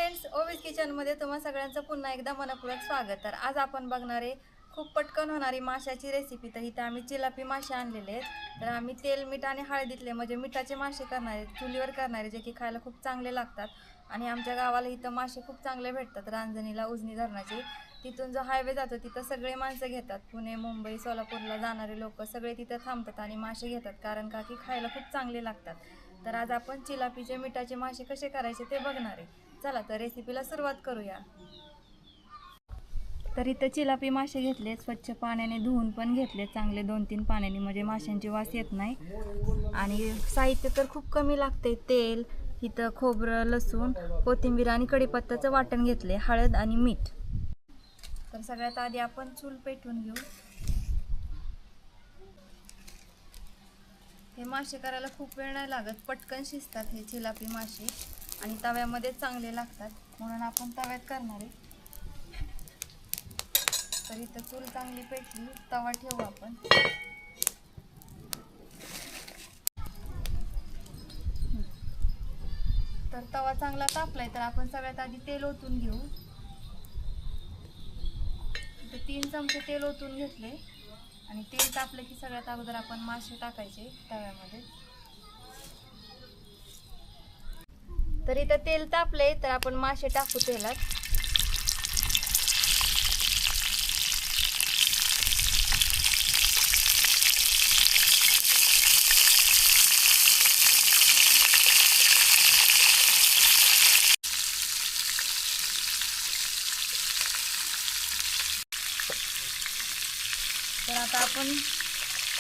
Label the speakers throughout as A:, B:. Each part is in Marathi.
A: फ्रेंड्स, ओवीज किचनमध्ये तुम्हा सगळ्यांचं पुन्हा एकदा मनपूर्वक स्वागत. तर आज आपण बघणारे खूप पटकन होणारी माशाची रेसिपी. तर इथे आम्ही चिलापी मासे आणलेले आहेत. तर आम्ही तेल, मीठ आणि हळदीतले म्हणजे मिठाचे मासे करणारे, चुलीवर करणारे, जे की खायला खूप चांगले लागतात. आणि आमच्या गावाला इथं मासे खूप चांगले भेटतात. रांजणीला उजनी धरणाचे तिथून जो हायवे जातो तिथं सगळे माणसं घेतात. पुणे, मुंबई, सोलापूरला जाणारे लोक सगळे तिथं थांबतात आणि मासे घेतात, कारण का की खायला खूप चांगले लागतात. तर आज आपण चिलापीचे मिठाचे मासे कसे करायचे ते बघणार आहे. चला तर रेसिपीला सुरुवात करूया. तर इथं चिलापी मासे घेतले, स्वच्छ पाण्याने धुवून पण घेतले चांगले 2-3 पाण्याने, म्हणजे माशांची वास येत नाही. आणि साहित्य तर खूप कमी लागते. तेल, इथं खोबरं, लसूण, कोथिंबीर आणि कढीपत्त्याचं वाटण घेतले, हळद आणि मीठ. तर सगळ्यात आधी आपण चूल पेटवून घेऊ. हे मासे करायला खूप वेळ नाही लागत, पटकन शिजतात हे चिलापी मासे आणि तव्यामध्ये चांगले लागतात, म्हणून आपण तव्यात करणार आहे. तर इथं चूल चांगली पेटली, तवा ठेवू आपण. तर तवा चांगला तापलाय, तर आपण सगळ्यात आधी तेल ओतून घेऊ. इथं 3 चमचे तेल ओतून घेतले आणि तेल तापले की सगळ्यात अगोदर आपण मासे टाकायचे तव्यामध्ये. तर इथं तेल तापले, तर आपण मासे टाकू तेलात. तर आता आपण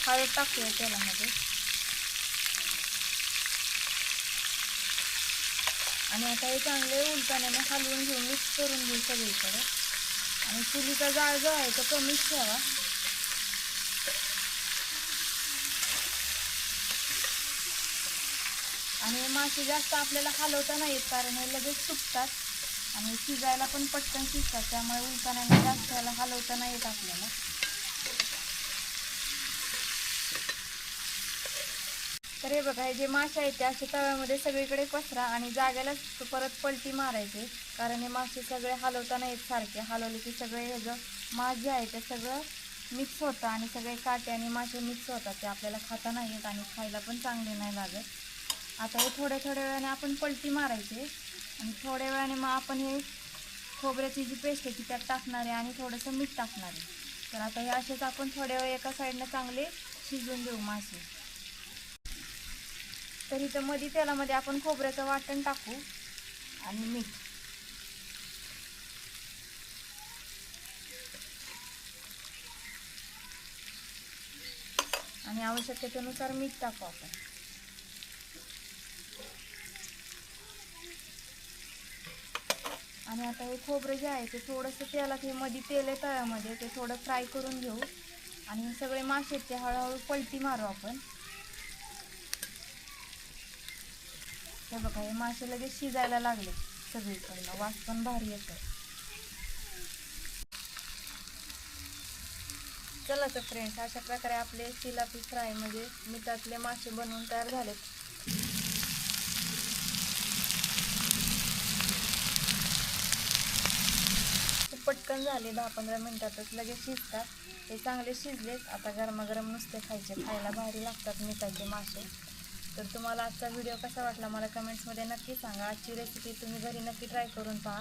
A: हळद टाकूया तेलामध्ये आणि आता हे चांगले उलटाण्याने हलवून घेऊन मिक्स करून घेऊ सगळीकडे. आणि चुलीचा जाळ जो आहे तो कमीच ठेवा. आणि मासे जास्त आपल्याला हलवता नाही येत, कारण हे लगेच सुकतात आणि शिजायला पण पटकन शिजतात, त्यामुळे उलटाण्याने जास्त याला हलवता नाही येत आपल्याला. तर हे बघा, हे जे मासे आहेत ते असे तव्यामध्ये सगळीकडे पसरा आणि जागेलाच परत पलटी मारायचे, कारण हे मासे सगळे हलवता नाही येत सारखे. हलवले की सगळे हे जे मास जे आहे ते सगळं मिक्स होतं आणि सगळे काटे आणि मासे मिक्स होतात, ते आपल्याला खाता नाही येत आणि खायला पण चांगले नाही लागत. आता हे थोड्या वेळाने आपण पलटी मारायचे आणि थोड्या वेळाने मग आपण हे खोबऱ्याची जी पेस्ट आहे ती त्यात टाकणार आहे आणि थोडंसं मीठ टाकणार आहे. तर आता हे असेच आपण थोड्या वेळ एका साईडनं चांगले शिजवून देऊ मासे. तर इथं मध्ये तेलामध्ये आपण खोबऱ्याचं वाटण टाकू आणि मीठ. आणि आवश्यकतेनुसार मीठ टाकू आपण. आणि आता हे खोबरं जे आहे ते थोडंसं तेलात, हे मध्ये तेल आहे तव्यामध्ये, ते थोडं फ्राय करून घेऊ आणि सगळे मासे ते हळूहळू पलटी मारू आपण. हे बघा, हे मासे लगेच शिजायला लागले सगळीकडनं, वास पण भारी येतो. चला तर फ्रेंड्स, अशा प्रकारे आपले चिलापी फ्राय म्हणजे मिठातले मासे बनवून तयार झालेत. पटकन झाले, 10-15 मिनिटातच लगेच शिजतात. हे चांगले शिजलेत. आता गरमागरम नुसते खायचे, खायला भारी लागतात मिठाचे मासे. तर तुम्हाला आजचा व्हिडिओ कसा वाटला मला कमेंट्समध्ये नक्की सांगा. आजची रेसिपी तुम्ही घरी नक्की ट्राय करून पहा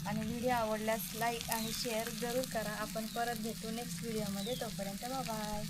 A: आणि व्हिडिओ आवडल्यास लाईक आणि शेअर जरूर करा. आपण परत भेटू नेक्स्ट व्हिडिओमध्ये. तोपर्यंत बाय बाय.